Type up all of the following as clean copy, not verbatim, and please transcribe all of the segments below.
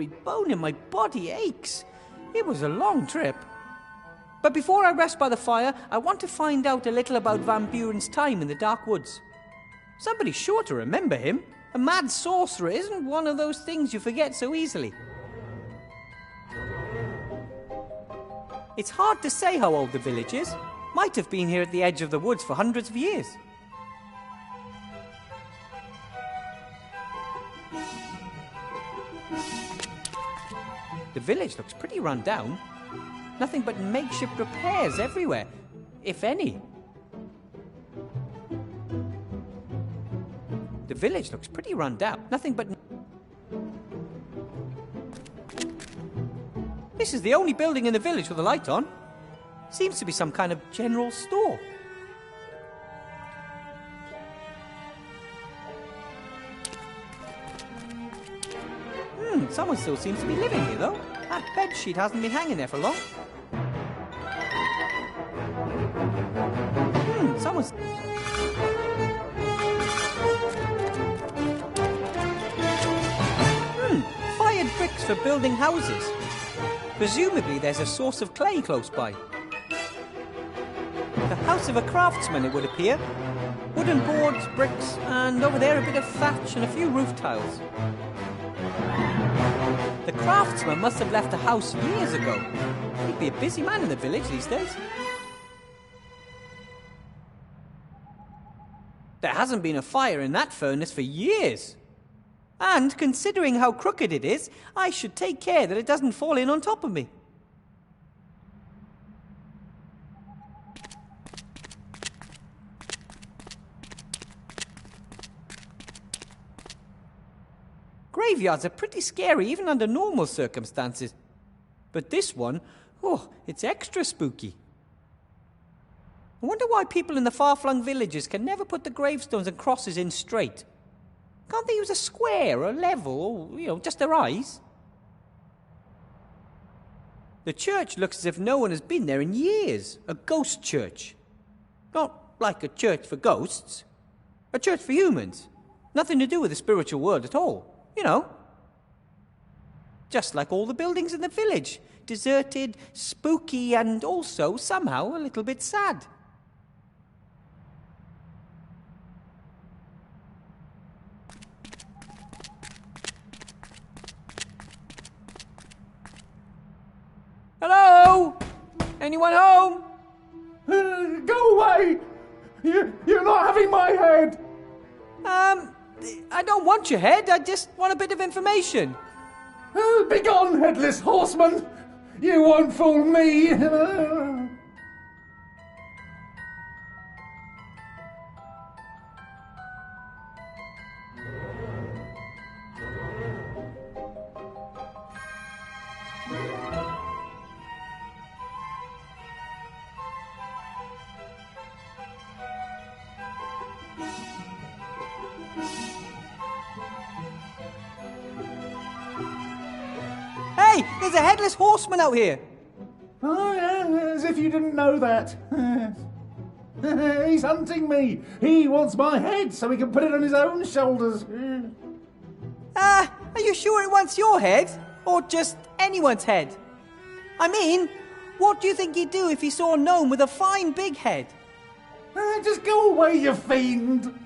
Every bone in my body aches. It was a long trip. But before I rest by the fire, I want to find out a little about Van Buren's time in the dark woods. Somebody's sure to remember him. A mad sorcerer isn't one of those things you forget so easily. It's hard to say how old the village is. Might have been here at the edge of the woods for hundreds of years. The village looks pretty run down. Nothing but makeshift repairs everywhere, if any. The village looks pretty run down. Nothing but... This is the only building in the village with a light on. Seems to be some kind of general store. Someone still seems to be living here, though. That bedsheet hasn't been hanging there for long. Someone's... Fired bricks for building houses. Presumably there's a source of clay close by. The house of a craftsman, it would appear. Wooden boards, bricks, and over there a bit of thatch and a few roof tiles. The craftsman must have left the house years ago. He'd be a busy man in the village these days. There hasn't been a fire in that furnace for years. And considering how crooked it is, I should take care that it doesn't fall in on top of me. Graveyards are pretty scary even under normal circumstances. But this one, it's extra spooky. I wonder why people in the far-flung villages can never put the gravestones and crosses in straight. Can't they use a square or a level or, just their eyes? The church looks as if no one has been there in years. A ghost church. Not like a church for ghosts. A church for humans. Nothing to do with the spiritual world at all. Just like all the buildings in the village. Deserted, spooky, and also, somehow, a little bit sad. Hello? Anyone home? Go away! You're not having my head! I don't want your head, I just want a bit of information. Begone, headless horseman! You won't fool me! Hey, there's a headless horseman out here. Oh, yeah, as if you didn't know that. He's hunting me. He wants my head so he can put it on his own shoulders. Are you sure it wants your head? Or just anyone's head? I mean, what do you think he'd do if he saw a gnome with a fine big head? Just go away, you fiend.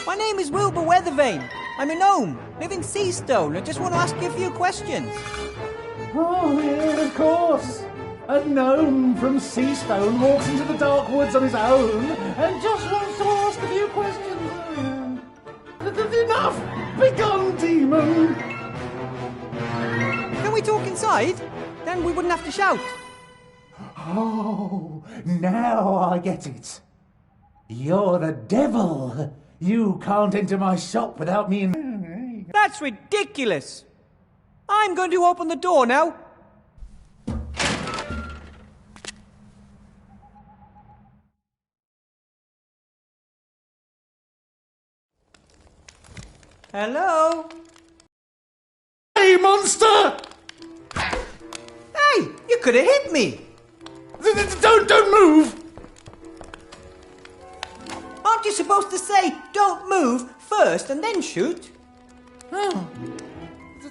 My name is Wilbur Weathervane. I'm a gnome, live in Seastone. I just want to ask you a few questions. Oh, yeah, of course. A gnome from Seastone walks into the dark woods on his own and just wants to ask a few questions. Enough! Begone, demon! Can we talk inside? Then we wouldn't have to shout. Oh, now I get it. You're the devil. You can't enter my shop without me. That's ridiculous. I'm going to open the door now. Hello? Hey, monster! Hey, you could have hit me. Don't move! Aren't you supposed to say, don't move, first and then shoot? Oh.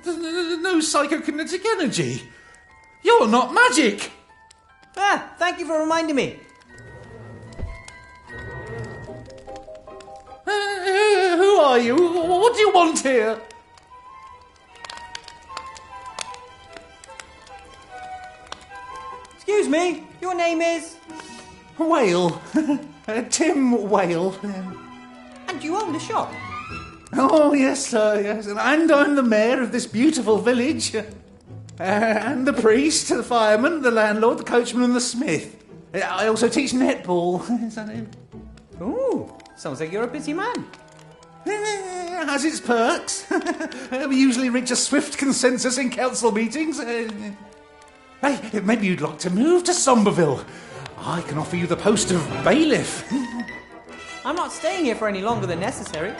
No psychokinetic energy. You're not magic. Ah, thank you for reminding me. Who are you? What do you want here? Excuse me, your name is? Whale. Tim Whale. And you own the shop? Oh, yes, sir, yes. And I'm the mayor of this beautiful village. And the priest, the fireman, the landlord, the coachman and the smith. I also teach netball. Is that it? Ooh, sounds like you're a busy man. Has its perks. We usually reach a swift consensus in council meetings. Hey, maybe you'd like to move to Somberville. I can offer you the post of bailiff. I'm not staying here for any longer than necessary.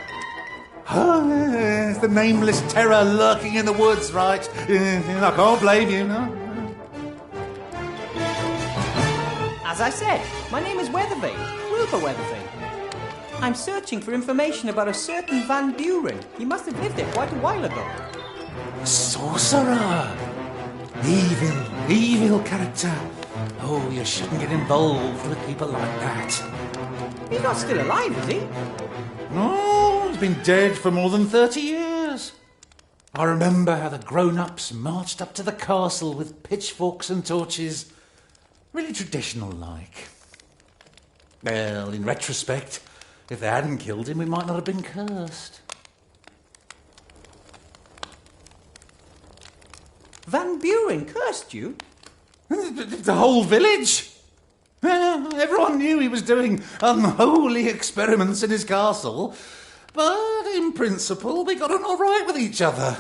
It's the nameless terror lurking in the woods, right? I can't blame you, no. As I said, my name is Weathervane, Wilbur Weathervane. I'm searching for information about a certain Van Buren. He must have lived there quite a while ago. Sorcerer! Evil character. Oh, you shouldn't get involved with people like that. He's not still alive, is he? No, he's been dead for more than 30 years. I remember how the grown-ups marched up to the castle with pitchforks and torches. Really traditional-like. Well, in retrospect, if they hadn't killed him, we might not have been cursed. Van Buren cursed you? The whole village. Everyone knew he was doing unholy experiments in his castle, but in principle we got on all right with each other.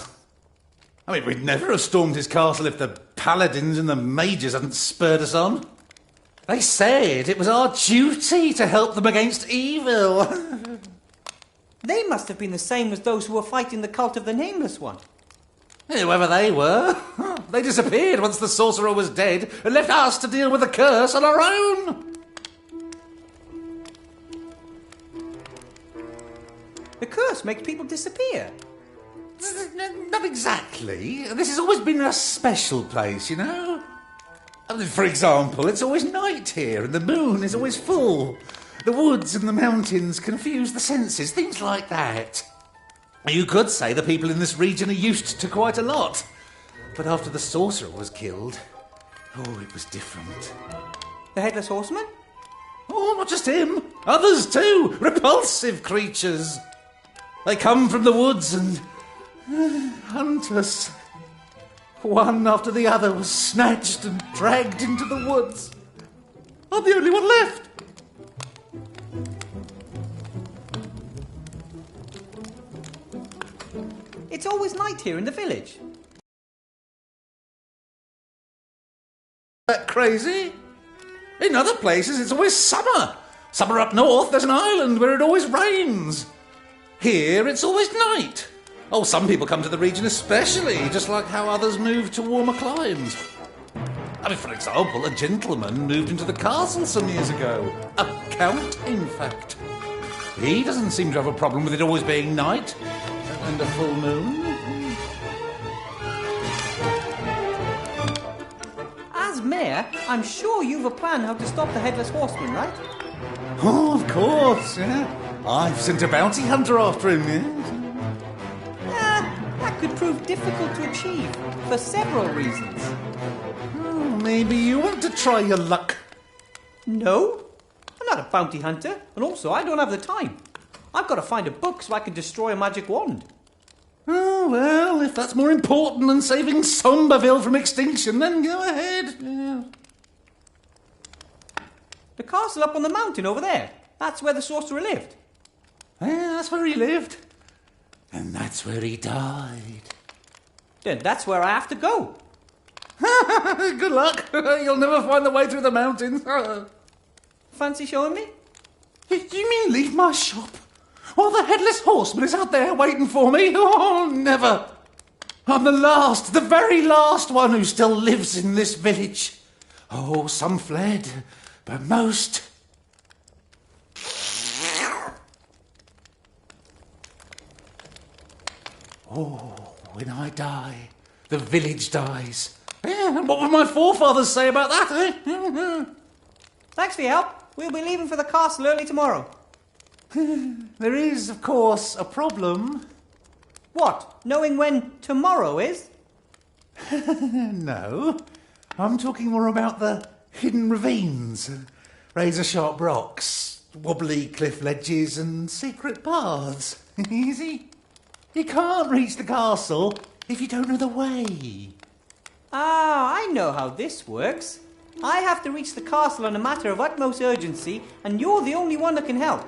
I mean, we'd never have stormed his castle if the paladins and the mages hadn't spurred us on. They said it was our duty to help them against evil. They must have been the same as those who were fighting the cult of the Nameless One. Whoever they were, they disappeared once the sorcerer was dead and left us to deal with the curse on our own. The curse makes people disappear. Not exactly. This has always been a special place, you know. For example, it's always night here and the moon is always full. The woods and the mountains confuse the senses, things like that. You could say the people in this region are used to quite a lot. But after the sorcerer was killed, it was different. The Headless Horseman? Oh, not just him. Others too. Repulsive creatures. They come from the woods and hunt us. One after the other was snatched and dragged into the woods. I'm the only one left. It's always night here in the village. That crazy? In other places it's always summer. Summer up north, there's an island where it always rains. Here it's always night. Oh, some people come to the region especially, just like how others move to warmer climes. I mean, for example, a gentleman moved into the castle some years ago. A count, in fact. He doesn't seem to have a problem with it always being night and a full moon. As mayor, I'm sure you've a plan how to stop the Headless Horseman, right? Oh, of course, yeah. I've sent a bounty hunter after him, yes. That could prove difficult to achieve, for several reasons. Oh, maybe you want to try your luck. No, I'm not a bounty hunter, and also I don't have the time. I've got to find a book so I can destroy a magic wand. Oh, well, if that's more important than saving Somberville from extinction, then go ahead. Yeah. The castle up on the mountain over there. That's where the sorcerer lived. Yeah, that's where he lived. And that's where he died. Then that's where I have to go. Good luck. You'll never find the way through the mountains. Fancy showing me? You mean leave my shop? While the Headless Horseman is out there waiting for me? Oh, never. I'm the very last one who still lives in this village. Oh, some fled, but most... When I die, the village dies. Yeah, and what would my forefathers say about that, eh? Thanks for your help. We'll be leaving for the castle early tomorrow. There is, of course, a problem. What? Knowing when tomorrow is? No. I'm talking more about the hidden ravines, razor-sharp rocks, wobbly cliff ledges and secret paths. Easy. You can't reach the castle if you don't know the way. Ah, I know how this works. I have to reach the castle on a matter of utmost urgency, and you're the only one that can help.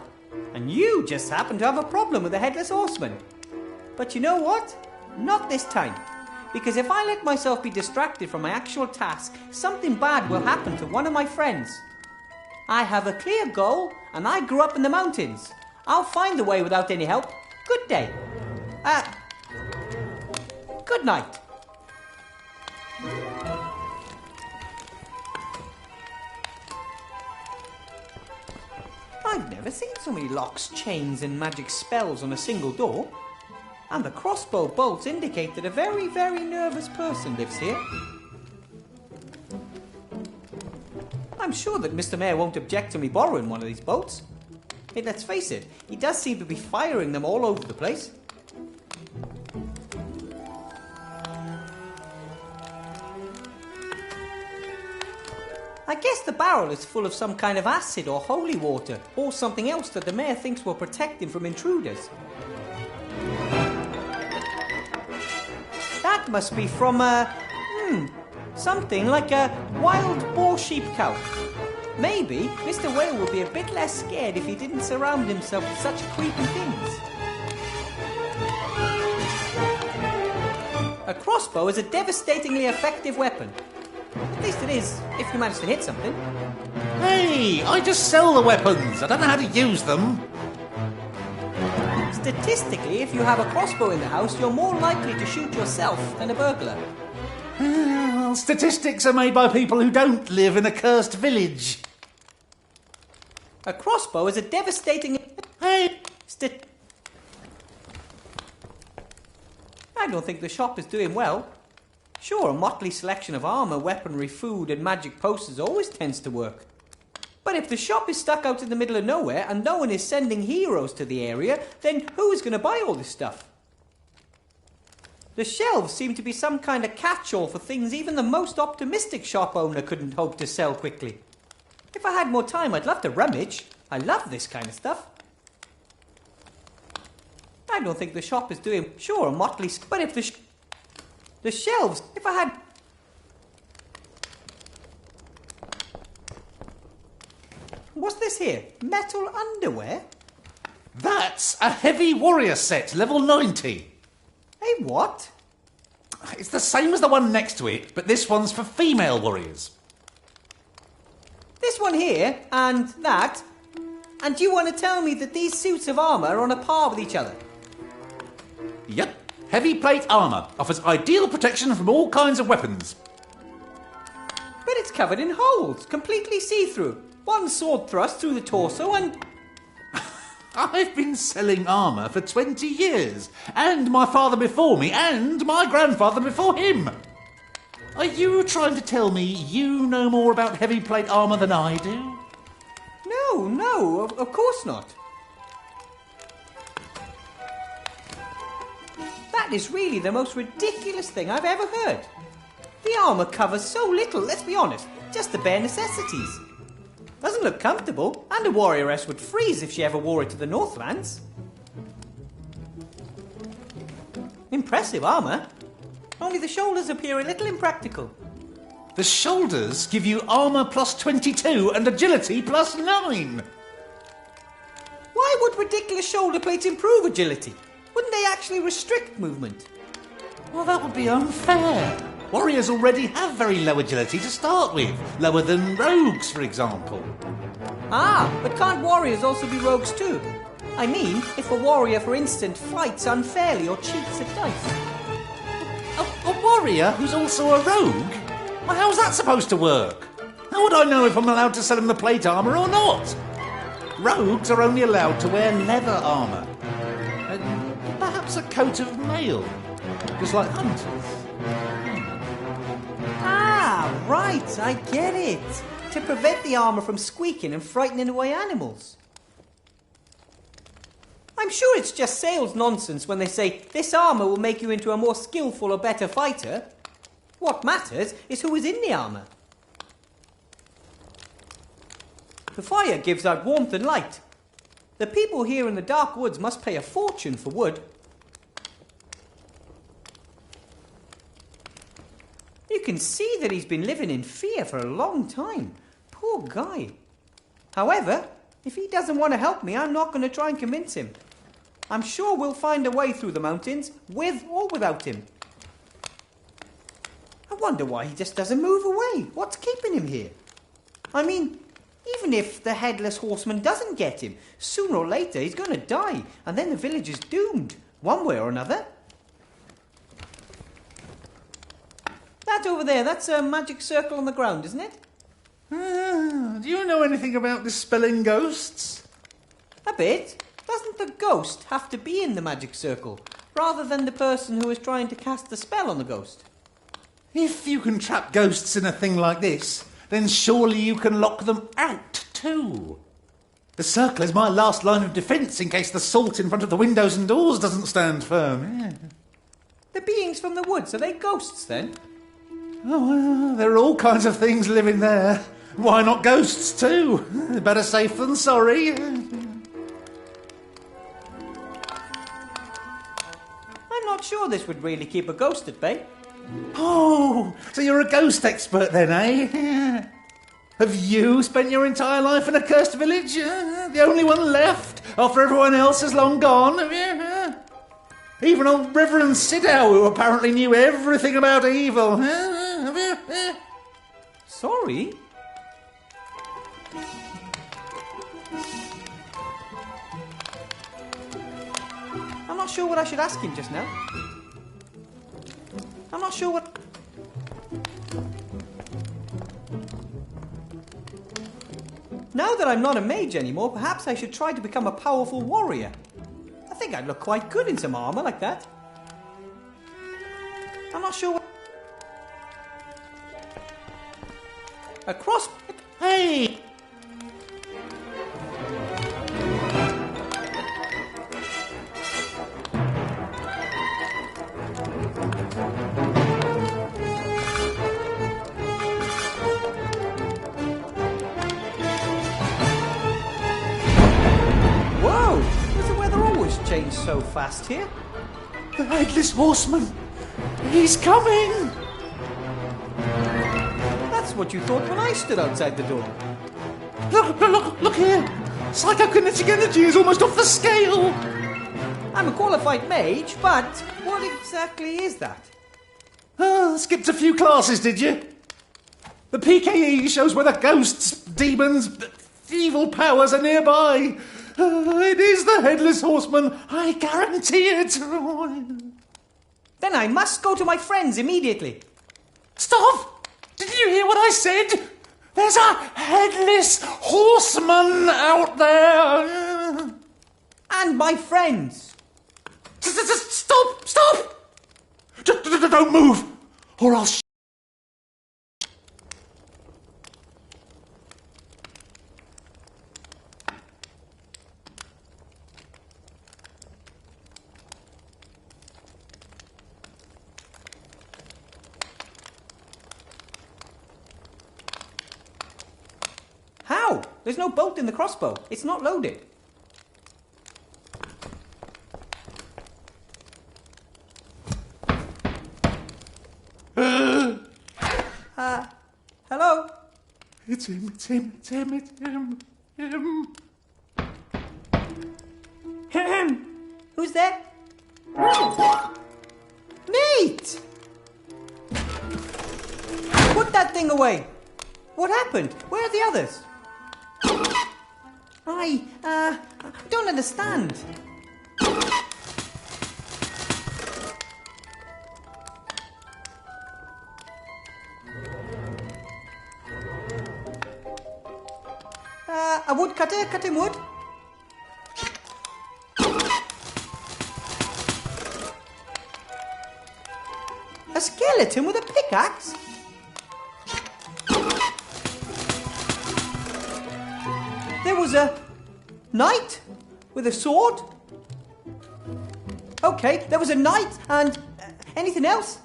And you just happen to have a problem with the Headless Horseman. But you know what? Not this time. Because if I let myself be distracted from my actual task, something bad will happen to one of my friends. I have a clear goal, and I grew up in the mountains. I'll find the way without any help. Good day. Good night. I've never seen so many locks, chains and magic spells on a single door. And the crossbow bolts indicate that a very, very nervous person lives here. I'm sure that Mr. Mayor won't object to me borrowing one of these bolts. Hey, let's face it, he does seem to be firing them all over the place. I guess the barrel is full of some kind of acid or holy water, or something else that the mayor thinks will protect him from intruders. That must be from something like a wild boar sheep cow. Maybe Mr. Whale would be a bit less scared if he didn't surround himself with such creepy things. A crossbow is a devastatingly effective weapon. At least it is, if you manage to hit something. Hey, I just sell the weapons. I don't know how to use them. Statistically, if you have a crossbow in the house, you're more likely to shoot yourself than a burglar. Well, statistics are made by people who don't live in a cursed village. A crossbow is a devastating... Hey! I don't think the shop is doing well. Sure, a motley selection of armour, weaponry, food and magic posters always tends to work. But if the shop is stuck out in the middle of nowhere and no one is sending heroes to the area, then who is going to buy all this stuff? The shelves seem to be some kind of catch-all for things even the most optimistic shop owner couldn't hope to sell quickly. If I had more time, I'd love to rummage. I love this kind of stuff. I don't think the shop is doing... Sure, a motley... But if the shelves... If I had... What's this here? Metal underwear? That's a heavy warrior set, level 90. Hey, what? It's the same as the one next to it, but this one's for female warriors. This one here, and that. And you want to tell me that these suits of armour are on a par with each other? Yep. Heavy plate armour offers ideal protection from all kinds of weapons. But it's covered in holes, completely see-through. One sword thrust through the torso and... I've been selling armour for 20 years, and my father before me, and my grandfather before him. Are you trying to tell me you know more about heavy plate armour than I do? No, of course not. That is really the most ridiculous thing I've ever heard. The armour covers so little, let's be honest, just the bare necessities. Doesn't look comfortable, and a warrioress would freeze if she ever wore it to the Northlands. Impressive armour. Only the shoulders appear a little impractical. The shoulders give you armour plus 22 and agility plus 9. Why would ridiculous shoulder plates improve agility? Wouldn't they actually restrict movement? Well, that would be unfair. Warriors already have very low agility to start with. Lower than rogues, for example. Ah, but can't warriors also be rogues too? I mean, if a warrior, for instance, fights unfairly or cheats at dice. A warrior who's also a rogue? Well, how's that supposed to work? How would I know if I'm allowed to sell him the plate armour or not? Rogues are only allowed to wear leather armour. Perhaps a coat of mail. Just like hunters. Ah, right, I get it. To prevent the armour from squeaking and frightening away animals. I'm sure it's just sales nonsense when they say this armour will make you into a more skillful or better fighter. What matters is who is in the armour. The fire gives out warmth and light. The people here in the dark woods must pay a fortune for wood. You can see that he's been living in fear for a long time. Poor guy. However, if he doesn't want to help me, I'm not going to try and convince him. I'm sure we'll find a way through the mountains, with or without him. I wonder why he just doesn't move away. What's keeping him here? I mean, even if the headless horseman doesn't get him, sooner or later he's going to die, and then the village is doomed, one way or another. That over there, that's a magic circle on the ground, isn't it? Do you know anything about dispelling ghosts? A bit. Doesn't the ghost have to be in the magic circle, rather than the person who is trying to cast the spell on the ghost? If you can trap ghosts in a thing like this, then surely you can lock them out too. The circle is my last line of defence in case the salt in front of the windows and doors doesn't stand firm. Yeah. The beings from the woods, are they ghosts then? Oh, well, there are all kinds of things living there. Why not ghosts too? Better safe than sorry. I'm not sure this would really keep a ghost at bay. Oh, so you're a ghost expert then, eh? Have you spent your entire life in a cursed village? The only one left after everyone else is long gone? Have you? Even old Reverend Sidow, who apparently knew everything about evil. Have you? Sorry? I'm not sure what I should ask him just now. I'm not sure what... Now that I'm not a mage anymore, perhaps I should try to become a powerful warrior. I think I'd look quite good in some armour like that. I'm not sure what... A cross... Hey! Whoa! Does the weather always change so fast here? The headless horseman! He's coming! That's what you thought when I stood outside the door. Look here! Psychokinetic energy is almost off the scale! I'm a qualified mage, but what exactly is that? Skipped a few classes, did you? The PKE shows whether ghosts, demons, evil powers are nearby. It is the Headless Horseman, I guarantee it. Then I must go to my friends immediately. Stop! Did you hear what I said? There's a Headless Horseman out there. And my friends. Stop! Stop! Don't move, or I'll How? There's no bolt in the crossbow. It's not loaded. Hello? It's him. Who's there? Nate! Put that thing away. What happened? Where are the others? I don't understand. A woodcutter cutting wood? A skeleton with a pickaxe? There was a knight with a sword? Okay, there was a knight and anything else?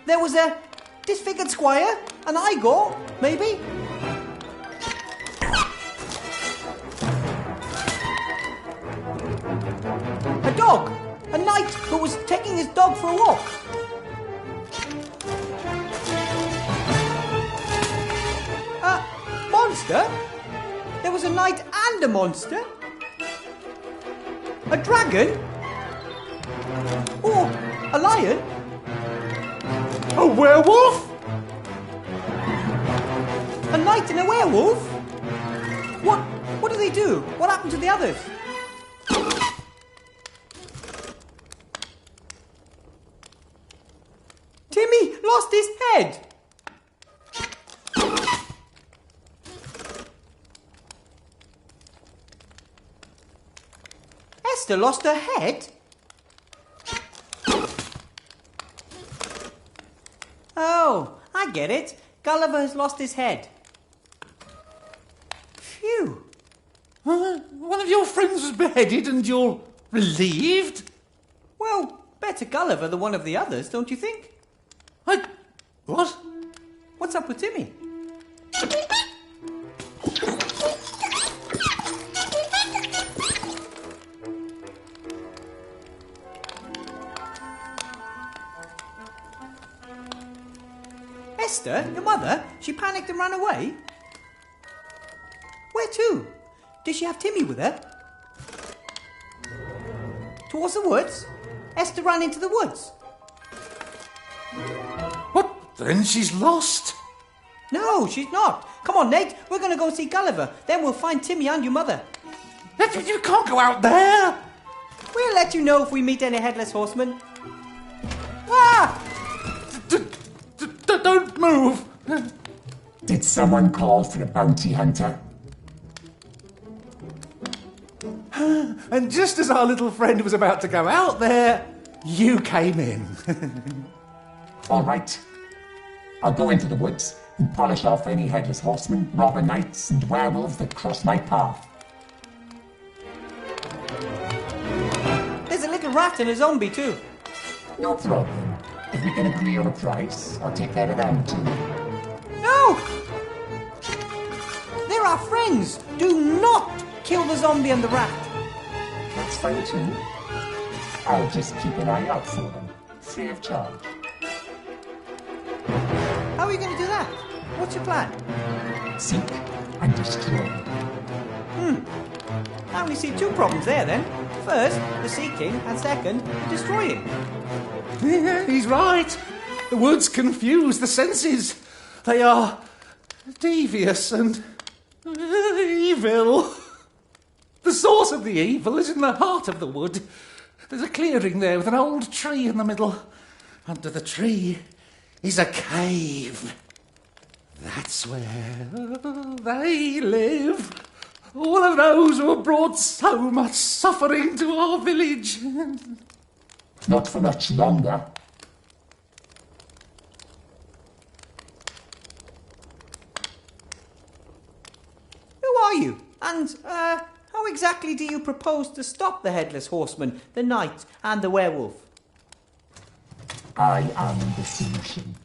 There was a disfigured squire, an Igor, maybe? A dog, a knight who was taking his dog for a walk. A monster? There was a knight and a monster? A dragon? Or a lion? A werewolf? A knight and a werewolf? What do they do? What happened to the others? Timmy lost his head! Esther lost her head? Oh, I get it. Gulliver has lost his head. Phew. One of your friends was beheaded and you're relieved? Well, better Gulliver than one of the others, don't you think? What? What's up with Timmy? Esther, your mother, she panicked and ran away? Where to? Did she have Timmy with her? Towards the woods? Esther ran into the woods. What? Then she's lost? No, she's not. Come on, Nate, we're going to go see Gulliver. Then we'll find Timmy and your mother. You can't go out there! We'll let you know if we meet any headless horsemen. Ah! Don't move! Did someone call for a bounty hunter? And just as our little friend was about to go out there, you came in. All right. I'll go into the woods and polish off any headless horsemen, robber knights, and werewolves that cross my path. There's a little rat and a zombie too. No problem. If we can agree on a price, I'll take care of them too. No! They're our friends. Do not kill the zombie and the rat. That's fine too. I'll just keep an eye out for them, free of charge. How are you going to do that? What's your plan? Seek and destroy. I only see two problems there then. First, the seeking, and second, the destroying. Yeah, he's right. The woods confuse the senses. They are devious and evil. The source of the evil is in the heart of the wood. There's a clearing there with an old tree in the middle. Under the tree is a cave. That's where they live. All of those who have brought so much suffering to our village. Not for much longer. Who are you? And, how exactly do you propose to stop the Headless Horseman, the Knight, and the Werewolf? I am the solution.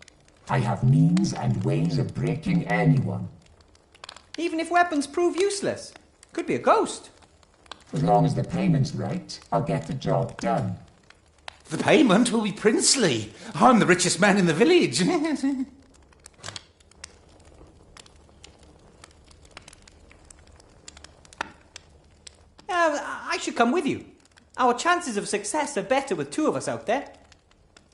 I have means and ways of breaking anyone. Even if weapons prove useless. Could be a ghost. As long as the payment's right, I'll get the job done. The payment will be princely. I'm the richest man in the village. I should come with you. Our chances of success are better with two of us out there.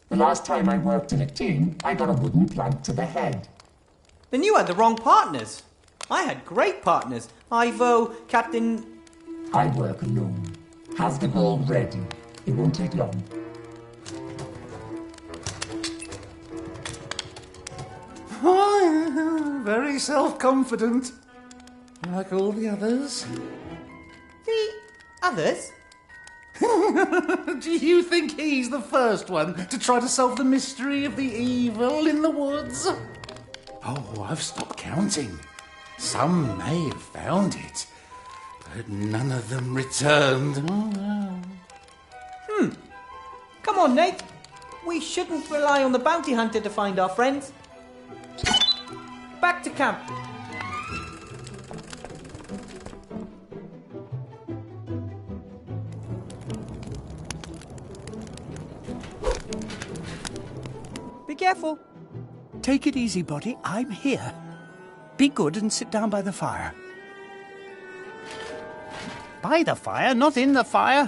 The last time I worked in a team, I got a wooden plank to the head. Then you had the wrong partners. I had great partners. Ivo, Captain... I work alone. Have the goal ready. It won't take long. very self-confident. Like all the others. The others? Do you think he's the first one to try to solve the mystery of the evil in the woods? Oh, I've stopped counting. Some may have found it, but none of them returned. Come on, Nate. We shouldn't rely on the bounty hunter to find our friends. Back to camp. Be careful. Take it easy, Buddy. I'm here. Be good and sit down by the fire. By the fire, not in the fire.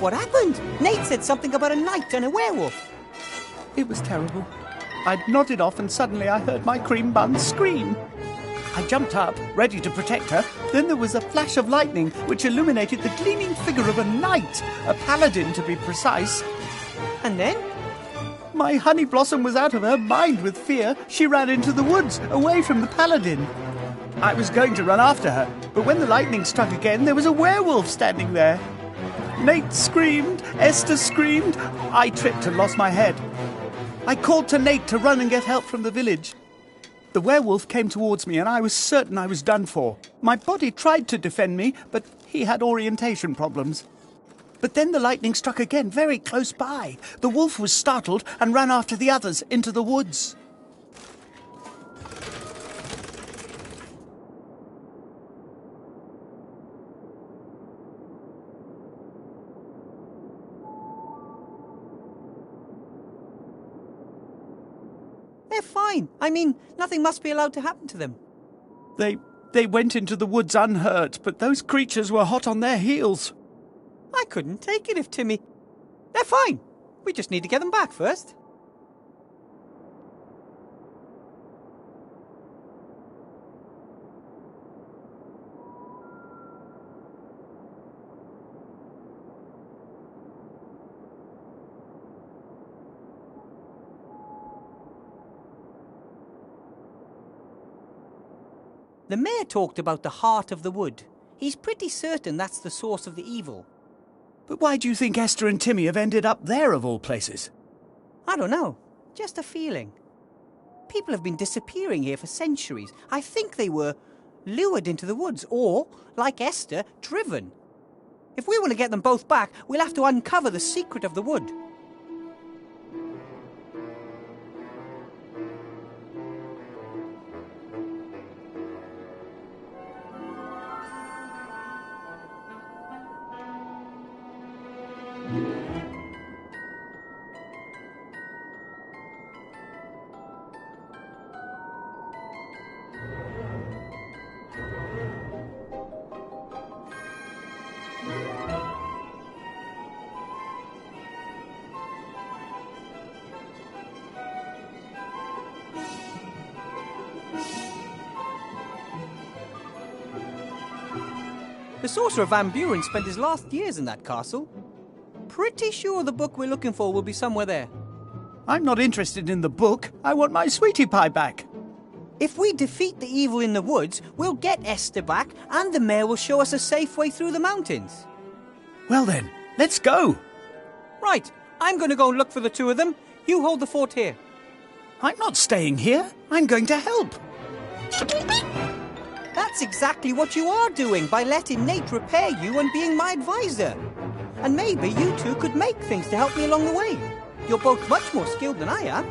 What happened? Nate said something about a knight and a werewolf. It was terrible. I'd nodded off and suddenly I heard my cream bun scream. I jumped up, ready to protect her. Then there was a flash of lightning which illuminated the gleaming figure of a knight, a paladin to be precise. And then? My honey blossom was out of her mind with fear. She ran into the woods, away from the paladin. I was going to run after her, but when the lightning struck again, there was a werewolf standing there. Nate screamed, Esther screamed. I tripped and lost my head. I called to Nate to run and get help from the village. The werewolf came towards me and I was certain I was done for. My body tried to defend me, but he had orientation problems. But then the lightning struck again, very close by. The wolf was startled and ran after the others into the woods. They're fine. I mean, nothing must be allowed to happen to them. They went into the woods unhurt, but those creatures were hot on their heels. I couldn't take it if Timmy... They're fine. We just need to get them back first. The mayor talked about the heart of the wood. He's pretty certain that's the source of the evil. But why do you think Esther and Timmy have ended up there of all places? I don't know. Just a feeling. People have been disappearing here for centuries. I think they were lured into the woods or, like Esther, driven. If we want to get them both back, we'll have to uncover the secret of the wood. The Sorcerer Van Buren spent his last years in that castle. Pretty sure the book we're looking for will be somewhere there. I'm not interested in the book. I want my sweetie pie back. If we defeat the evil in the woods, we'll get Esther back, and the mayor will show us a safe way through the mountains. Well then, let's go. Right, I'm going to go and look for the two of them. You hold the fort here. I'm not staying here. I'm going to help. That's exactly what you are doing by letting Nate repair you and being my advisor. And maybe you two could make things to help me along the way. You're both much more skilled than I am.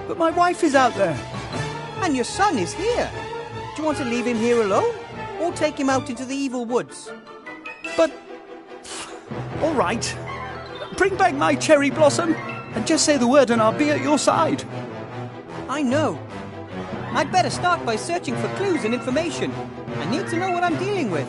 But my wife is out there. And your son is here. Do you want to leave him here alone? Or take him out into the evil woods? But... all right. Bring back my cherry blossom and just say the word and I'll be at your side. I know. I'd better start by searching for clues and information. I need to know what I'm dealing with.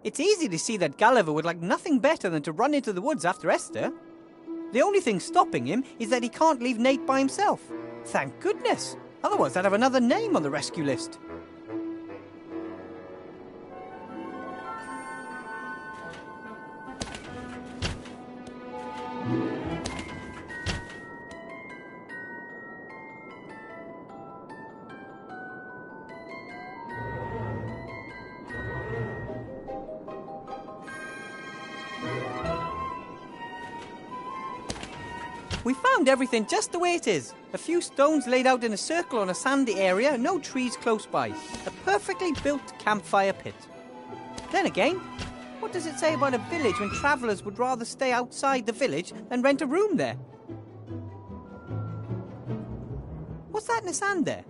It's easy to see that Gulliver would like nothing better than to run into the woods after Esther. The only thing stopping him is that he can't leave Nate by himself. Thank goodness. Otherwise, I'd have another name on the rescue list. We found everything just the way it is. A few stones laid out in a circle on a sandy area, no trees close by. A perfectly built campfire pit. Then again, what does it say about a village when travellers would rather stay outside the village than rent a room there? What's that in the sand there?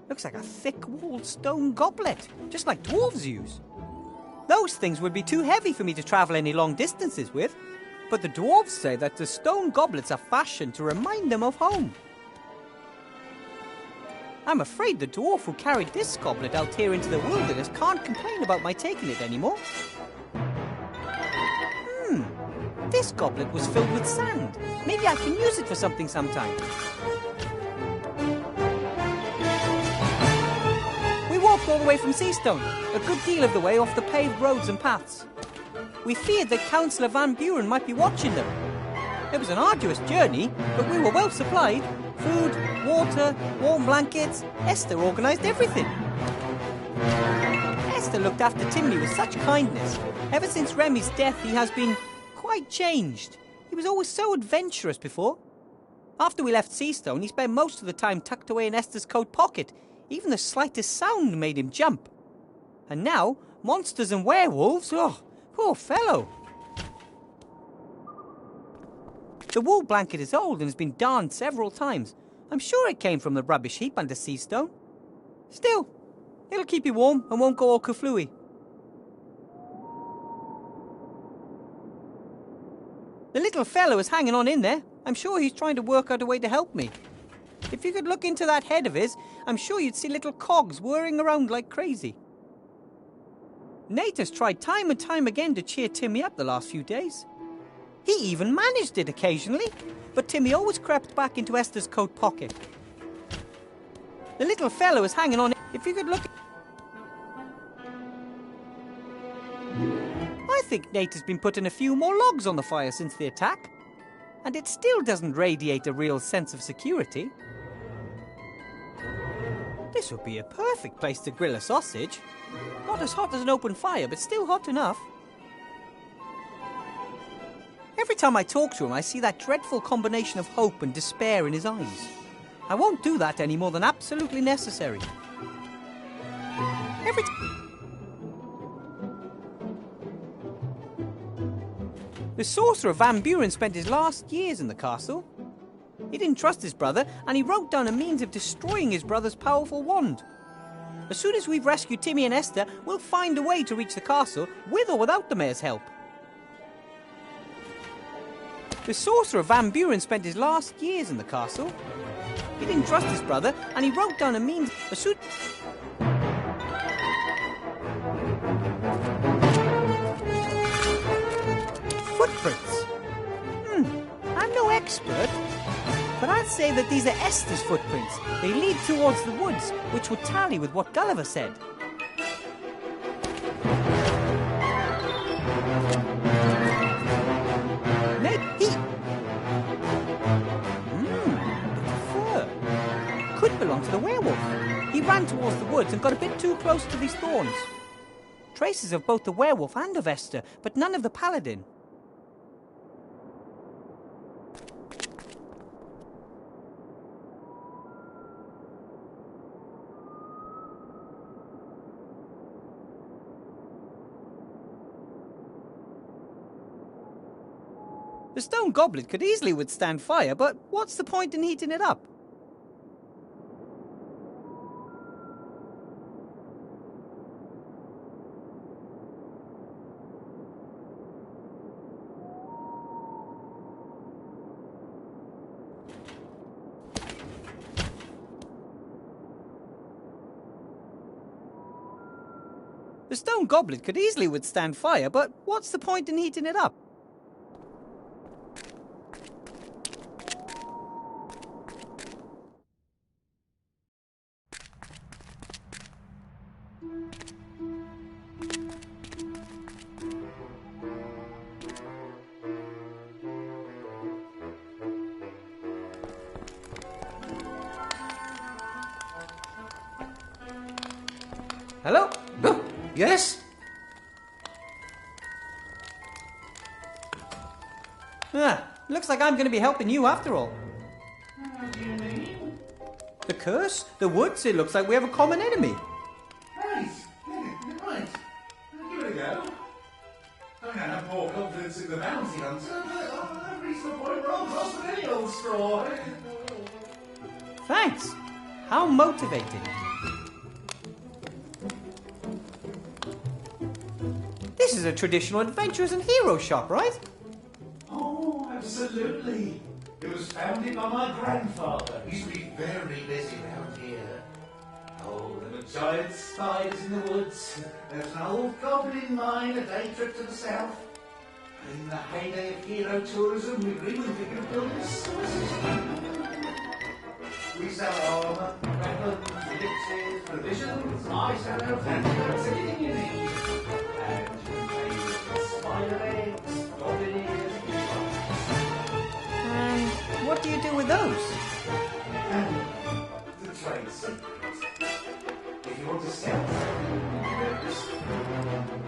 Looks like a thick-walled stone goblet, just like dwarves use. Those things would be too heavy for me to travel any long distances with. But the dwarves say that the stone goblets are fashioned to remind them of home. I'm afraid the dwarf who carried this goblet out here into the wilderness can't complain about my taking it anymore. This goblet was filled with sand. Maybe I can use it for something sometime. We walked all the way from Seastone, a good deal of the way off the paved roads and paths. We feared that Councillor Van Buren might be watching them. It was an arduous journey, but we were well supplied. Food, water, warm blankets. Esther organised everything. Esther looked after Timmy with such kindness. Ever since Remy's death, he has been quite changed. He was always so adventurous before. After we left Seastone, he spent most of the time tucked away in Esther's coat pocket. Even the slightest sound made him jump. And now, monsters and werewolves, poor fellow. The wool blanket is old and has been darned several times. I'm sure it came from the rubbish heap under Seastone. Still, it'll keep you warm and won't go all kaflooey. The little fellow is hanging on in there. I'm sure he's trying to work out a way to help me. If you could look into that head of his, I'm sure you'd see little cogs whirring around like crazy. Nate has tried time and time again to cheer Timmy up the last few days. He even managed it occasionally, but Timmy always crept back into Esther's coat pocket. The little fellow is hanging on. If you could look... I think Nate has been putting a few more logs on the fire since the attack, and it still doesn't radiate a real sense of security. This would be a perfect place to grill a sausage. Not as hot as an open fire, but still hot enough. Every time I talk to him, I see that dreadful combination of hope and despair in his eyes. I won't do that any more than absolutely necessary. The sorcerer Van Buren spent his last years in the castle. He didn't trust his brother, and he wrote down a means of destroying his brother's powerful wand. As soon as we've rescued Timmy and Esther, we'll find a way to reach the castle, with or without the mayor's help. The sorcerer Van Buren spent his last years in the castle. He didn't trust his brother, and he wrote down a means... Footprints. I'm no expert, but I'd say that these are Esther's footprints. They lead towards the woods, which would tally with what Gulliver said. Could belong to the werewolf. He ran towards the woods and got a bit too close to these thorns. Traces of both the werewolf and of Esther, but none of the paladin. The stone goblet could easily withstand fire, but what's the point in heating it up? The stone goblet could easily withstand fire, but what's the point in heating it up? Hello? Yes? Looks like I'm going to be helping you after all. What do you mean? The curse? The woods? It looks like we have a common enemy. Right. Right. Give it a go. I mean, I have more confidence in the bounty hunter, but I've reached the point where I'll cross with any old straw. Thanks. How motivating. This is a traditional adventurers and heroes shop, right? Oh, absolutely. It was founded by my grandfather. He used to be very busy around here. Oh, there were giant spiders in the woods. There's an old goblin mine a day trip to the south. In the heyday of hero tourism, we really were thinking of building a sewer system. We sell armor, weapons, elixirs, provisions, eye shadows, antidotes, anything you need. And you can pay with spider eggs, goblin ears, And what do you do with those? and the trade secret. If you want to sell something, you can just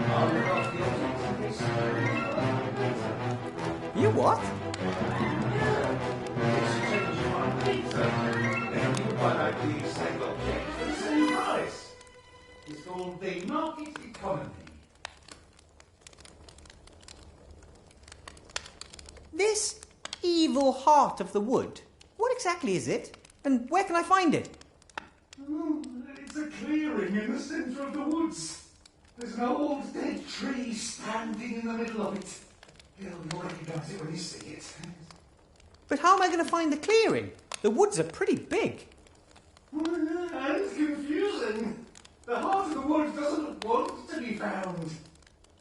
I'll look off the objects in case You what? exchange you find later. Then you can buy back the same object for the same price. It's called the market economy. This evil heart of the wood. What exactly is it? And where can I find it? It's a clearing in the centre of the woods. There's an old dead tree standing in the middle of it. You'll recognise it when you see it. But how am I going to find the clearing? The woods are pretty big. And confusing. The heart of the wood doesn't want to be found.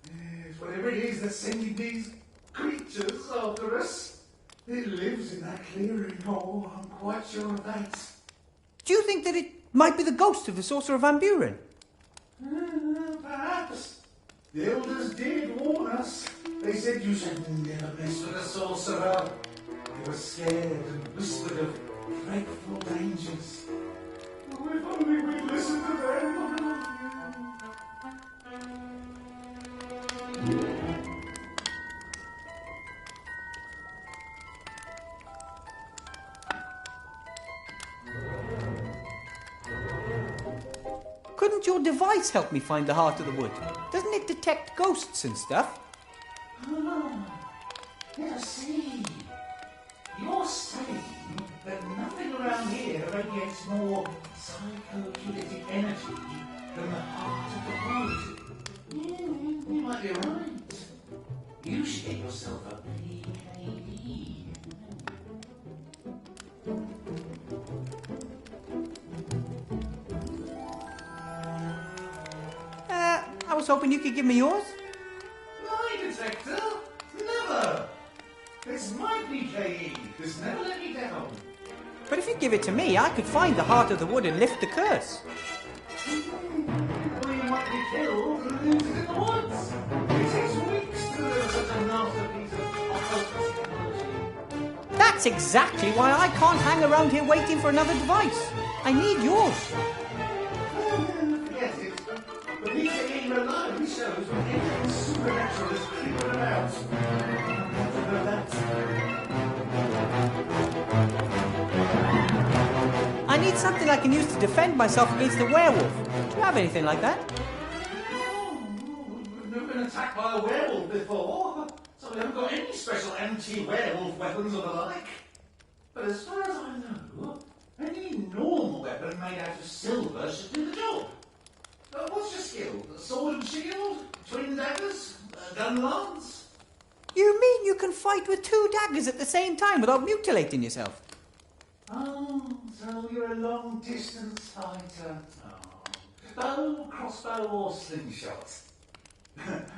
Yes, whatever it is that's sending these creatures after us, it lives in that clearing. Oh, I'm quite sure of that. Do you think that it might be the ghost of the sorcerer Van Buren? Perhaps. The elders did warn us. They said you should never mess with a sorcerer. They were scared and whispered of dreadful dangers. Oh, if only we'd listened to them. Couldn't your device help me find the heart of the wood? Doesn't it detect ghosts and stuff? Now see, you're saying that nothing around here radiates more psychokinetic energy than the heart of the wood. You might be right. You should get yourself a PKD. I was hoping you could give me yours. Lie detector? Never! It's my PKE. It's never let me down. But if you give it to me, I could find the heart of the wood and lift the curse. Or you might be killed and lose it in the woods. It takes weeks to learn such a masterpiece of occult technology. That's exactly why I can't hang around here waiting for another device. I need yours. Forget it. The PKE reliably shows when anything supernatural is creeping about. You know that. I need something I can use to defend myself against the werewolf. Do you have anything like that? We've never been attacked by a werewolf before, so we haven't got any special anti-werewolf weapons or the like. But as far as I know, any normal weapon made out of silver should do the job. What's your skill? Sword and shield? Twin daggers? Gun lance? You mean you can fight with two daggers at the same time without mutilating yourself? Oh, so you're a long-distance fighter. Oh. Bow, crossbow, or slingshot?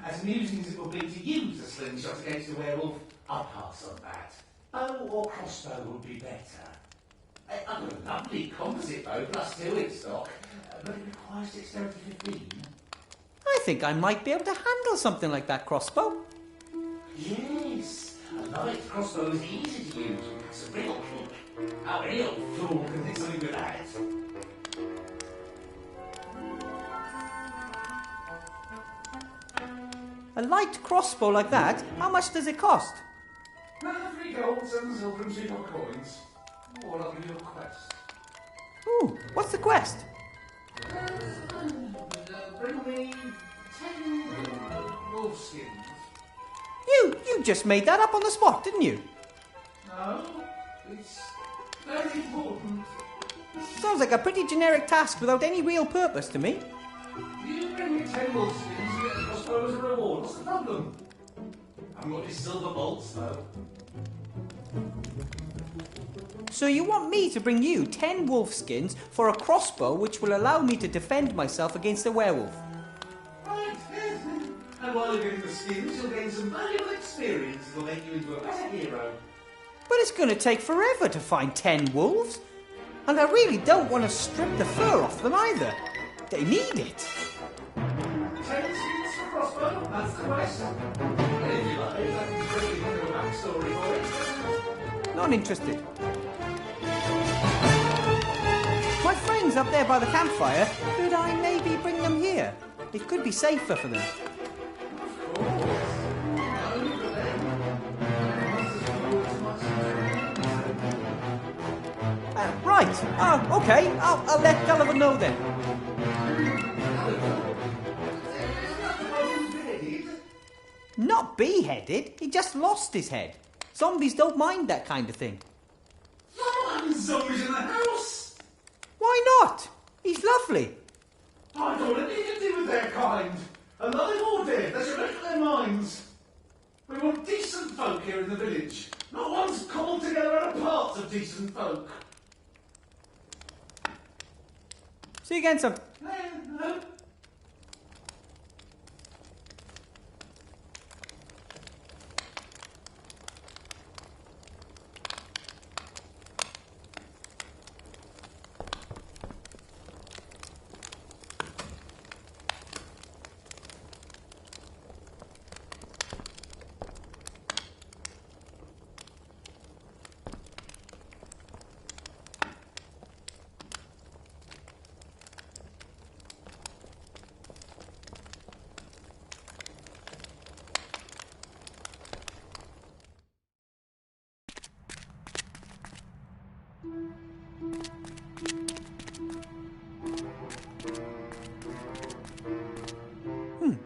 As amusing as it would be to use a slingshot against a werewolf, I'll pass on that. Bow or crossbow would be better. I've got a lovely composite bow plus 2 in stock, but it requires dexterity 15. I think I might be able to handle something like that crossbow. Yes, a light crossbow is easy to use. It's a real kick. How any old fool can think something good at it. A light crossbow like that, how much does it cost? 3 gold, 7 silver, and 2 gold coins. Or I'll give you a quest. Ooh, what's the quest? Bring me 10 wolf skins. You just made that up on the spot, didn't you? No, it's very important. Sounds like a pretty generic task without any real purpose to me. You bring me 10 wolf skins and get a crossbow as a reward. What's the problem? I've got these silver bolts, though. So you want me to bring you 10 wolf skins for a crossbow which will allow me to defend myself against a werewolf? Right. And while you're getting the skins, you'll gain some valuable experience that will make you into a better hero. But it's going to take forever to find 10 wolves. And I really don't want to strip the fur off them either. They need it. 10 skins for crossbow, that's the quest. And if you like, I can quickly give you a backstory for it. Not interested. My friends up there by the campfire, could I maybe bring them here? It could be safer for them. Of course. Only for them. Right. Oh, okay. I'll let Gulliver know then. Not beheaded. He just lost his head. Zombies don't mind that kind of thing. You're having zombies in the house! Why not? He's lovely. I don't want anything to do with their kind. Alive or dead, they should make up their minds. We want decent folk here in the village. Not ones cobbled together out of parts of decent folk. See you again, son. No.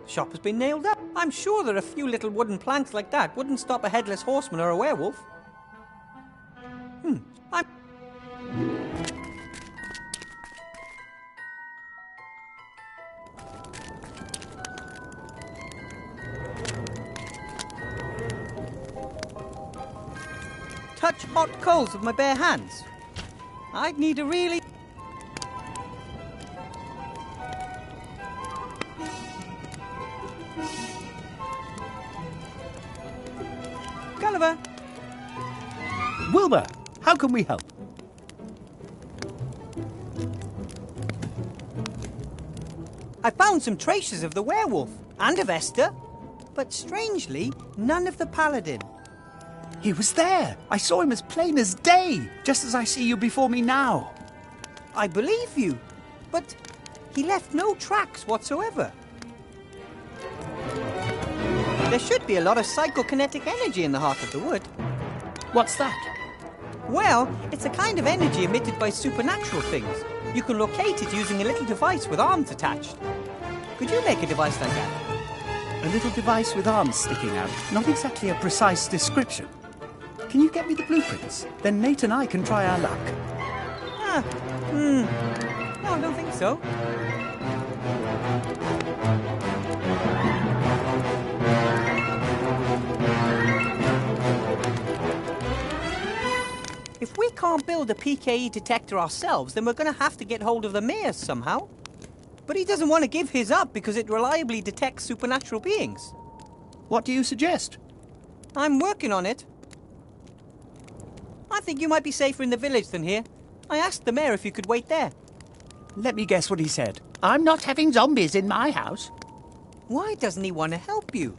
Shop has been nailed up. I'm sure that a few little wooden planks like that wouldn't stop a headless horseman or a werewolf. I'm... Touch hot coals with my bare hands. I'd need a really... Gulliver! Wilbur, how can we help? I found some traces of the werewolf and of Esther, but strangely, none of the paladin. He was there. I saw him as plain as day, just as I see you before me now. I believe you, but he left no tracks whatsoever. There should be a lot of psychokinetic energy in the heart of the wood. What's that? Well, it's a kind of energy emitted by supernatural things. You can locate it using a little device with arms attached. Could you make a device like that? A little device with arms sticking out. Not exactly a precise description. Can you get me the blueprints? Then Nate and I can try our luck. No, I don't think so. If we can't build a PKE detector ourselves, then we're going to have to get hold of the mayor's somehow. But he doesn't want to give his up because it reliably detects supernatural beings. What do you suggest? I'm working on it. I think you might be safer in the village than here. I asked the mayor if you could wait there. Let me guess what he said. I'm not having zombies in my house. Why doesn't he want to help you?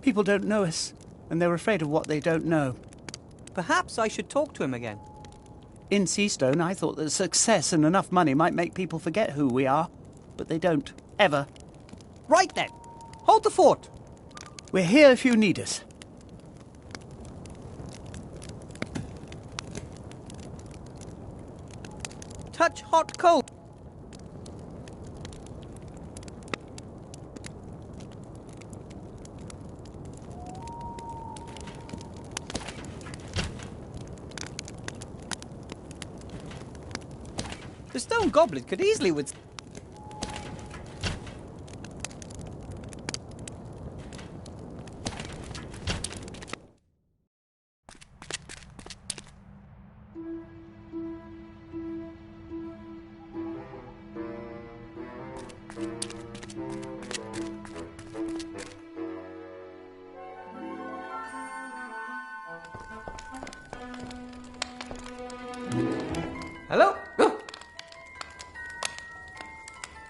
People don't know us, and they're afraid of what they don't know. Perhaps I should talk to him again. In Seastone, I thought that success and enough money might make people forget who we are. But they don't. Ever. Right then. Hold the fort. We're here if you need us. Touch hot cold. The stone goblet could easily withstand. Hello?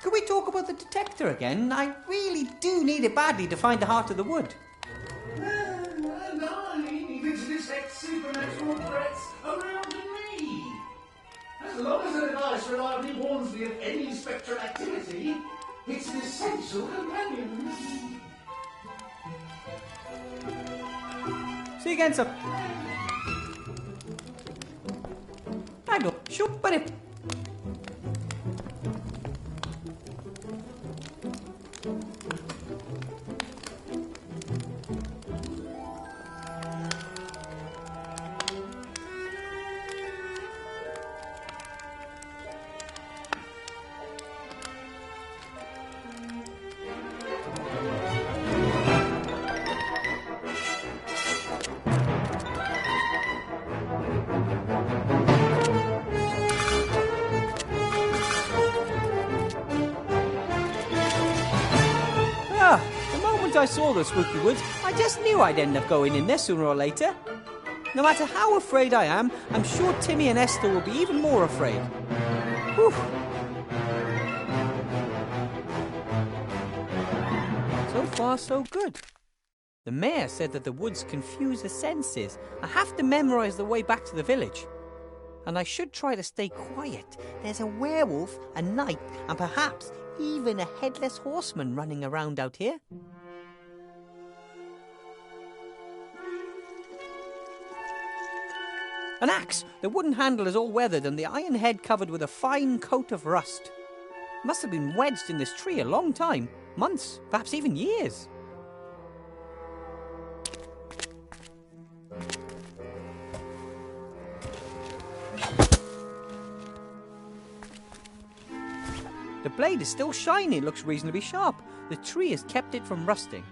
Could we talk about the detector again? I really do need it badly to find the heart of the wood. And I needed to detect supernatural threats around me. As long as the device reliably warns me of any spectral activity, it's an essential companion. See you again, sir. I go. Shoot, buddy. The moment I saw the spooky woods, I just knew I'd end up going in there sooner or later. No matter how afraid I am, I'm sure Timmy and Esther will be even more afraid. Whew. So far, so good. The mayor said that the woods confuse the senses. I have to memorize the way back to the village. And I should try to stay quiet. There's a werewolf, a knight, and perhaps even a headless horseman running around out here. An axe. The wooden handle is all weathered and the iron head covered with a fine coat of rust. Must have been wedged in this tree a long time. Months, perhaps even years. The blade is still shiny and looks reasonably sharp. The tree has kept it from rusting.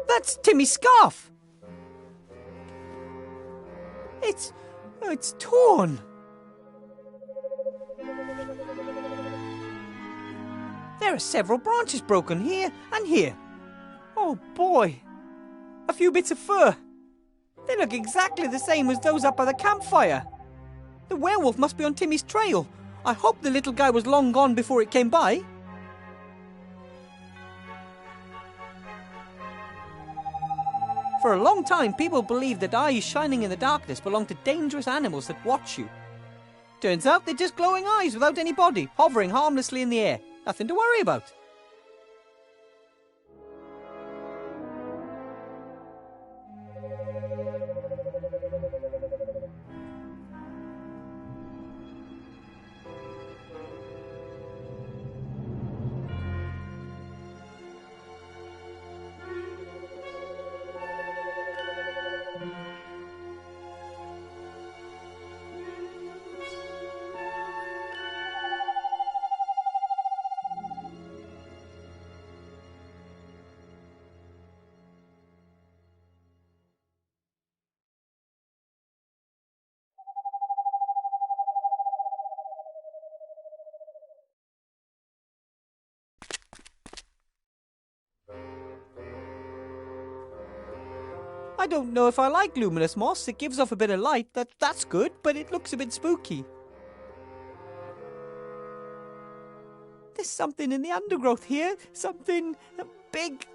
That's Timmy's scarf. It's torn. There are several branches broken here and here. Oh boy. A few bits of fur. They look exactly the same as those up by the campfire. The werewolf must be on Timmy's trail. I hope the little guy was long gone before it came by. For a long time, people believed that eyes shining in the darkness belonged to dangerous animals that watch you. Turns out they're just glowing eyes without any body, hovering harmlessly in the air. Nothing to worry about. I don't know if I like luminous moss. It gives off a bit of light. That's good, but it looks a bit spooky. There's something in the undergrowth here. Something big.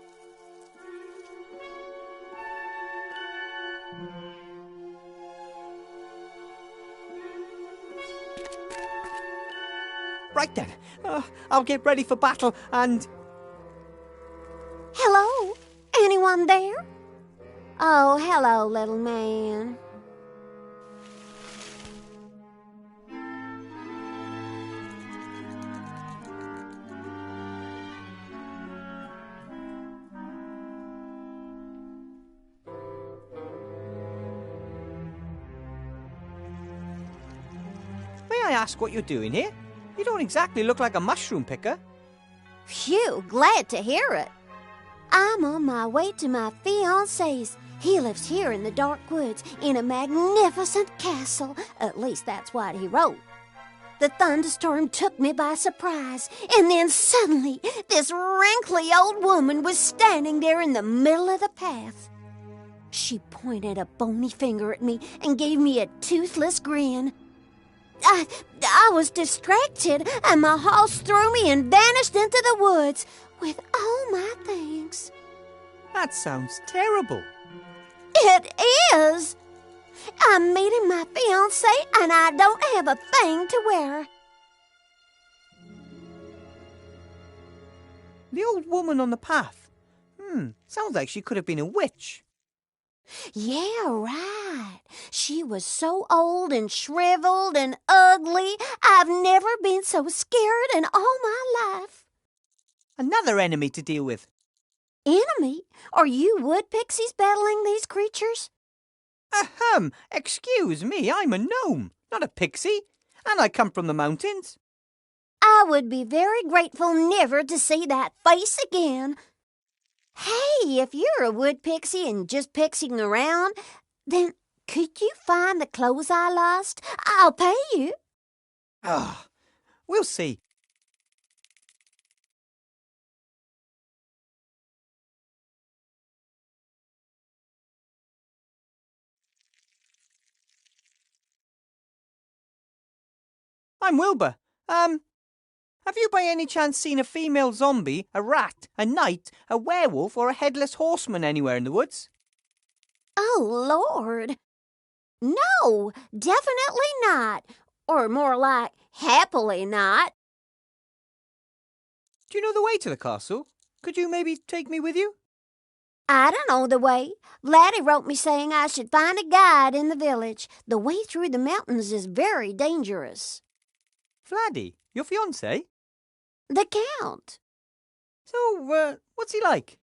Right then. I'll get ready for battle and... Hello? Anyone there? Oh, hello, little man. May I ask what you're doing here? You don't exactly look like a mushroom picker. Phew, glad to hear it. I'm on my way to my fiancé's. He lives here in the dark woods in a magnificent castle. At least that's what he wrote. The thunderstorm took me by surprise, and then suddenly this wrinkly old woman was standing there in the middle of the path. She pointed a bony finger at me and gave me a toothless grin. I was distracted, and my horse threw me and vanished into the woods with all my things. That sounds terrible. It is. I'm meeting my fiancé, and I don't have a thing to wear. The old woman on the path. Sounds like she could have been a witch. Yeah, right. She was so old and shriveled and ugly. I've never been so scared in all my life. Another enemy to deal with. Enemy? Are you wood pixies battling these creatures? Ahem! Excuse me, I'm a gnome, not a pixie, and I come from the mountains. I would be very grateful never to see that face again. Hey, if you're a wood pixie and just pixieing around, then could you find the clothes I lost? I'll pay you. We'll see. I'm Wilbur. Have you by any chance seen a female zombie, a rat, a knight, a werewolf, or a headless horseman anywhere in the woods? Oh, Lord. No, definitely not. Or more like, happily not. Do you know the way to the castle? Could you maybe take me with you? I don't know the way. Laddie wrote me saying I should find a guide in the village. The way through the mountains is very dangerous. Vladdy, your fiancé? The Count. So, what's he like?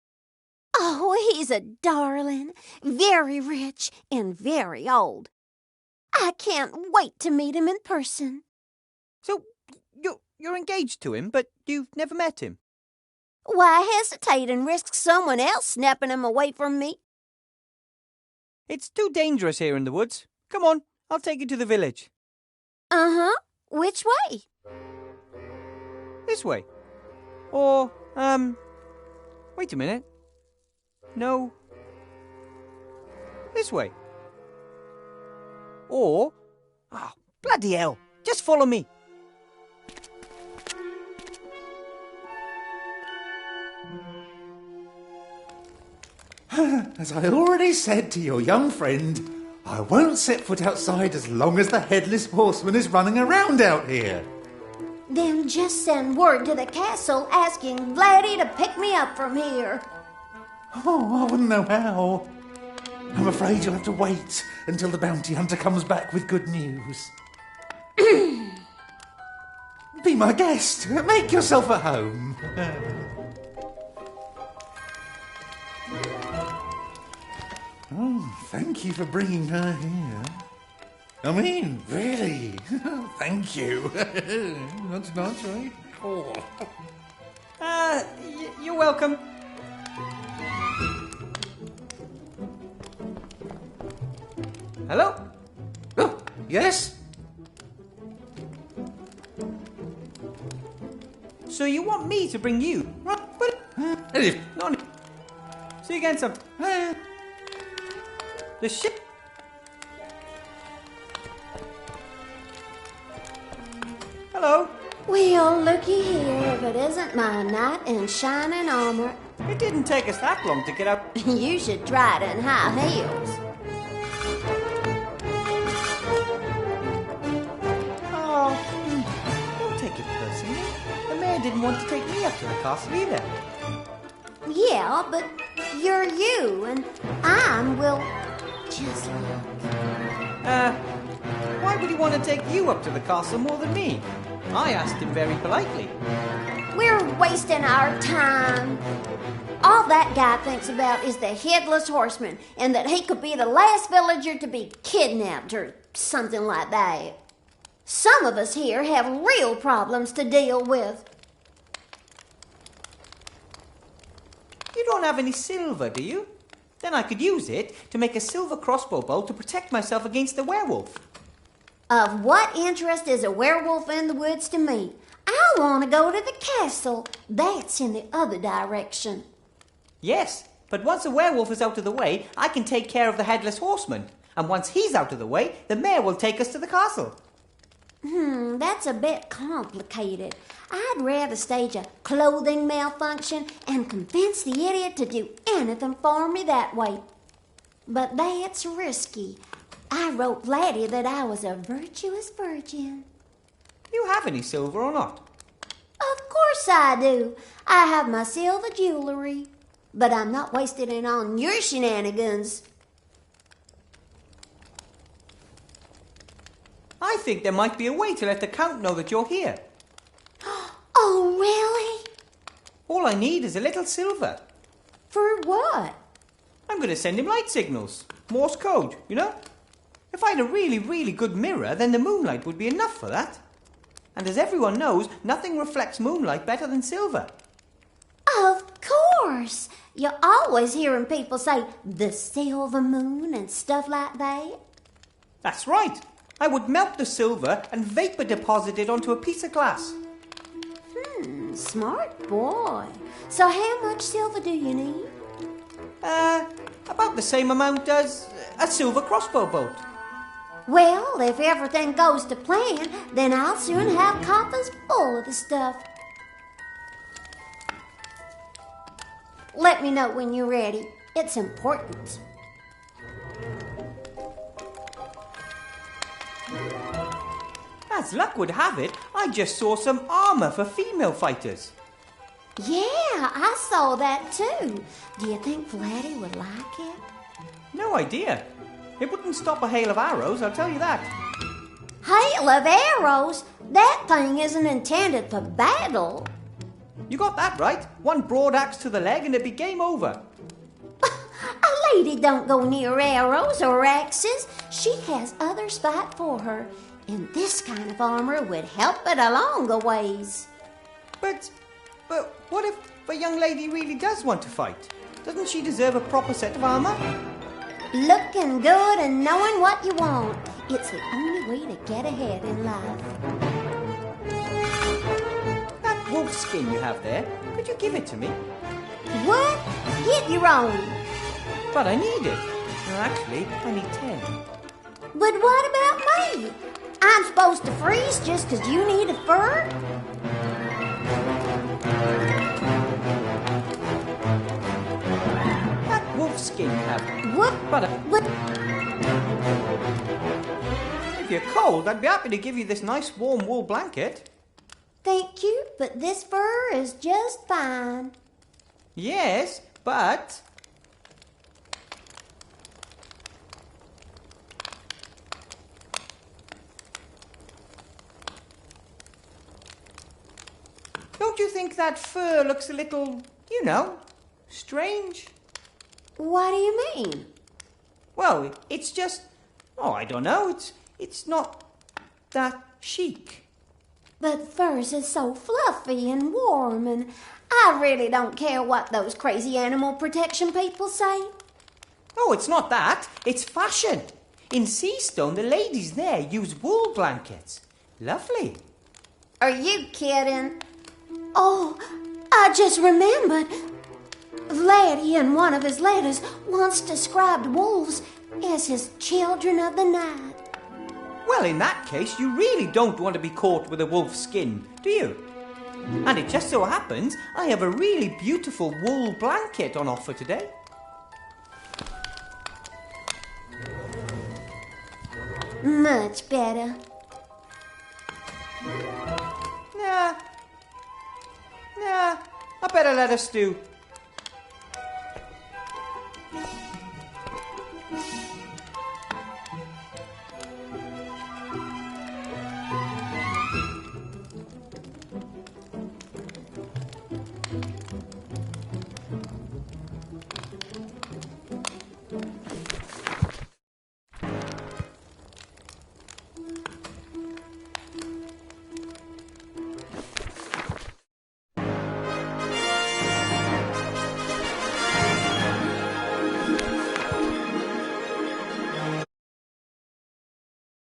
Oh, he's a darling, very rich and very old. I can't wait to meet him in person. So, you're engaged to him, but you've never met him? Why hesitate and risk someone else snapping him away from me? It's too dangerous here in the woods. Come on, I'll take you to the village. Uh-huh. Which way? This way. Or, wait a minute. No. This way. Or, bloody hell, just follow me. As I already said to your young friend, I won't set foot outside as long as the headless horseman is running around out here. Then just send word to the castle asking Vladdy to pick me up from here. Oh, I wouldn't know how. I'm afraid you'll have to wait until the bounty hunter comes back with good news. Be my guest. Make yourself at home. Oh, thank you for bringing her here. I mean, really. Thank you. That's nice, right? Oh. You're welcome. Hello? Oh, yes? So you want me to bring you? No. See you again, son. The ship. Hello. Well, looky here, if it isn't my knight in shining armor. It didn't take us that long to get up. You should try it in high heels. Don't take it personally. The mayor didn't want to take me up to the castle either. Yeah, but you're you, and I'm, well, just look. Why would he want to take you up to the castle more than me? I asked him very politely. We're wasting our time. All that guy thinks about is the headless horseman, and that he could be the last villager to be kidnapped or something like that. Some of us here have real problems to deal with. You don't have any silver, do you? Then I could use it to make a silver crossbow bolt to protect myself against the werewolf. Of what interest is a werewolf in the woods to me? I want to go to the castle. That's in the other direction. Yes, but once a werewolf is out of the way, I can take care of the headless horseman. And once he's out of the way, the mayor will take us to the castle. That's a bit complicated. I'd rather stage a clothing malfunction and convince the idiot to do anything for me that way. But that's risky. I wrote Vladdy that I was a virtuous virgin. You have any silver or not? Of course I do. I have my silver jewelry. But I'm not wasting it on your shenanigans. I think there might be a way to let the Count know that you're here. Oh, really? All I need is a little silver. For what? I'm going to send him light signals. Morse code, you know? If I had a really, really good mirror, then the moonlight would be enough for that. And as everyone knows, nothing reflects moonlight better than silver. Of course. You're always hearing people say the silver moon and stuff like that. That's right. I would melt the silver and vapor deposit it onto a piece of glass. Smart boy. So how much silver do you need? About the same amount as a silver crossbow bolt. Well, if everything goes to plan, then I'll soon have coffers full of the stuff. Let me know when you're ready. It's important. As luck would have it, I just saw some armor for female fighters. Yeah, I saw that too. Do you think Vladdy would like it? No idea. It wouldn't stop a hail of arrows, I'll tell you that. Hail of arrows? That thing isn't intended for battle. You got that right. One broad axe to the leg and it'd be game over. A lady don't go near arrows or axes. She has others fight for her. And this kind of armor would help it along a ways. But what if a young lady really does want to fight? Doesn't she deserve a proper set of armor? Looking good and knowing what you want. It's the only way to get ahead in life. That wolf skin you have there, could you give it to me? What? Get your own. But I need it. Well, actually, I need 10. But what about me? I'm supposed to freeze just 'cause you need a fur? That wolf skin you have. What? But if you're cold, I'd be happy to give you this nice warm wool blanket. Thank you, but this fur is just fine. Yes, but... Don't you think that fur looks a little, strange? What do you mean? Well, it's just... Oh, I don't know. It's not that chic. But furs is so fluffy and warm, and I really don't care what those crazy animal protection people say. Oh, it's not that. It's fashion. In Seastone, the ladies there use wool blankets. Lovely. Are you kidding? Oh, I just remembered. Laddie in one of his letters once described wolves as his children of the night. Well, in that case, you really don't want to be caught with a wolf skin, do you? And it just so happens I have a really beautiful wool blanket on offer today. Much better. Nah, I better let her stew.